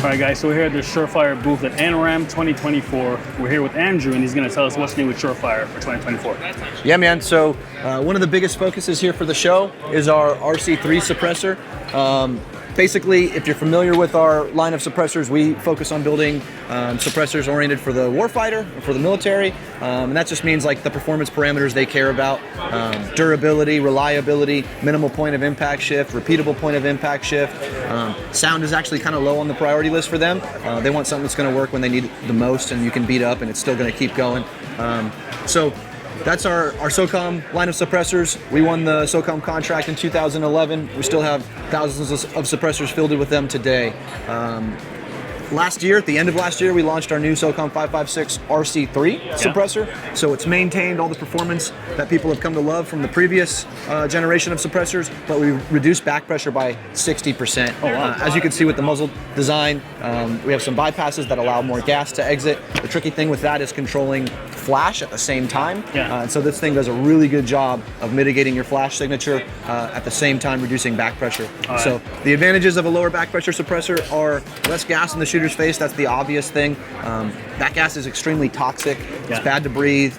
All right, guys, so we're here at the SureFire booth at NRAAM 2024. We're here with Andrew, and he's going to tell us what's new with SureFire for 2024. Yeah, man. So one of the biggest focuses here for the show is our RC3 suppressor. Basically, if you're familiar with our line of suppressors, we focus on building suppressors oriented for the warfighter, for the military, and that just means like the performance parameters they care about, durability, reliability, minimal point of impact shift, repeatable point of impact shift. Sound is actually kind of low on the priority list for them. They want something that's going to work when they need it the most, and you can beat up, and it's still going to keep going. So that's our SOCOM line of suppressors. We won the SOCOM contract in 2011. We still have thousands of suppressors fielded with them today. Last year, at the end of last year, we launched our new SOCOM556-RC3 suppressor. So it's maintained all the performance that people have come to love from the previous generation of suppressors, but we reduced back pressure by 60%. Oh, wow. As you can see with the muzzle design, we have some bypasses that allow more gas to exit. The tricky thing with that is controlling flash at the same time. And so this thing does a really good job of mitigating your flash signature at the same time reducing back pressure. So the advantages of a lower back pressure suppressor are less gas in the shooter's face. That's the obvious thing. That gas is extremely toxic. It's bad to breathe.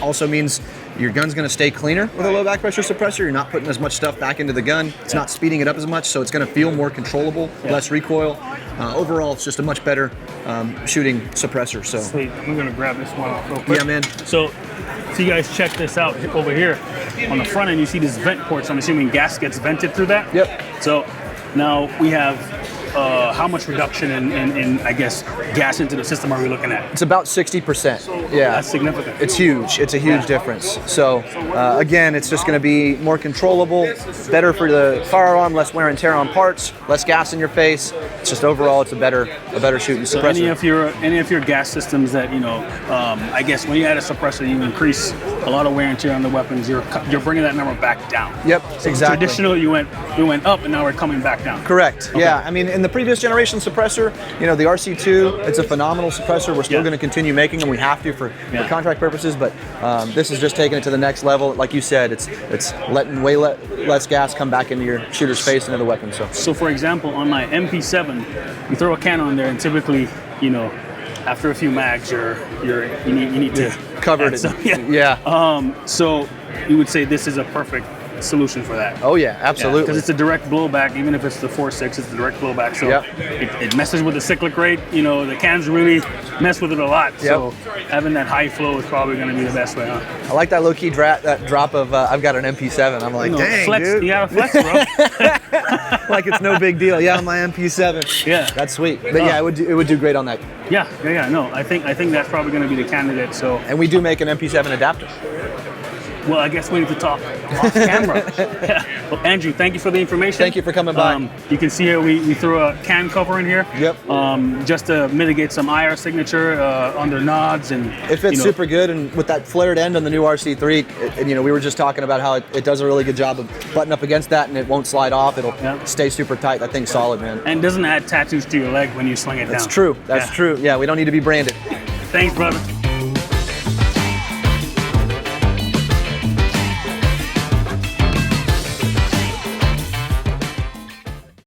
Also means your gun's going to stay cleaner with a low back pressure suppressor. You're not putting as much stuff back into the gun. It's not speeding it up as much, so it's going to feel more controllable, less recoil. Overall, it's just a much better shooting suppressor. So sweet. I'm going to grab this one off real quick. Yeah, man. So you guys check this out over here. On the front end, you see this vent port, so I'm assuming gas gets vented through that? Yep. So now we have how much reduction in I guess, gas into the system are we looking at? It's about 60%. Yeah. That's significant. It's huge. It's a huge difference. So again, it's just going to be more controllable, better for the firearm, less wear and tear on parts, less gas in your face. It's just overall, it's a better shooting so suppressor. Any of your gas systems that I guess when you add a suppressor, you increase a lot of wear and tear on the weapons. You're bringing that number back down. Yep, so exactly. Traditionally, we went up, and now we're coming back down. Correct. Okay. Yeah. I mean, in the previous generation suppressor, the RC2, it's a phenomenal suppressor. We're still going to continue making them. We have to for contract purposes, but this is just taking it to the next level. Like you said, it's letting less gas come back into your shooter's face and into the weapon. So for example, on my MP7, you throw a can on there, and typically, after a few mags, you need to cover it. So you would say this is a perfect solution for that. Oh yeah, absolutely. Because it's a direct blowback, even if it's the 4.6, it's a direct blowback. So it messes with the cyclic rate. The cans really mess with it a lot. So having that high flow is probably going to be the best way. I like that low key that drop of I've got an MP7. I'm like, dang, flex, dude. You got a flex, bro. Like it's no big deal. Yeah, on my MP7. Yeah, that's sweet. But yeah, it would do great on that. Yeah. No, I think that's probably going to be the candidate. So. And we do make an MP7 adapter. Well, I guess we need to talk off camera. Well, Andrew, thank you for the information. Thank you for coming by. You can see here we threw a can cover in here. Yep. Just to mitigate some IR signature under nods, and it fits super good. And with that flared end on the new RC3, we were just talking about how it does a really good job of butting up against that, and it won't slide off. It'll stay super tight. That thing's solid, man. And doesn't add tattoos to your leg when you sling it down. That's true. That's true. Yeah, we don't need to be branded. Thanks, brother.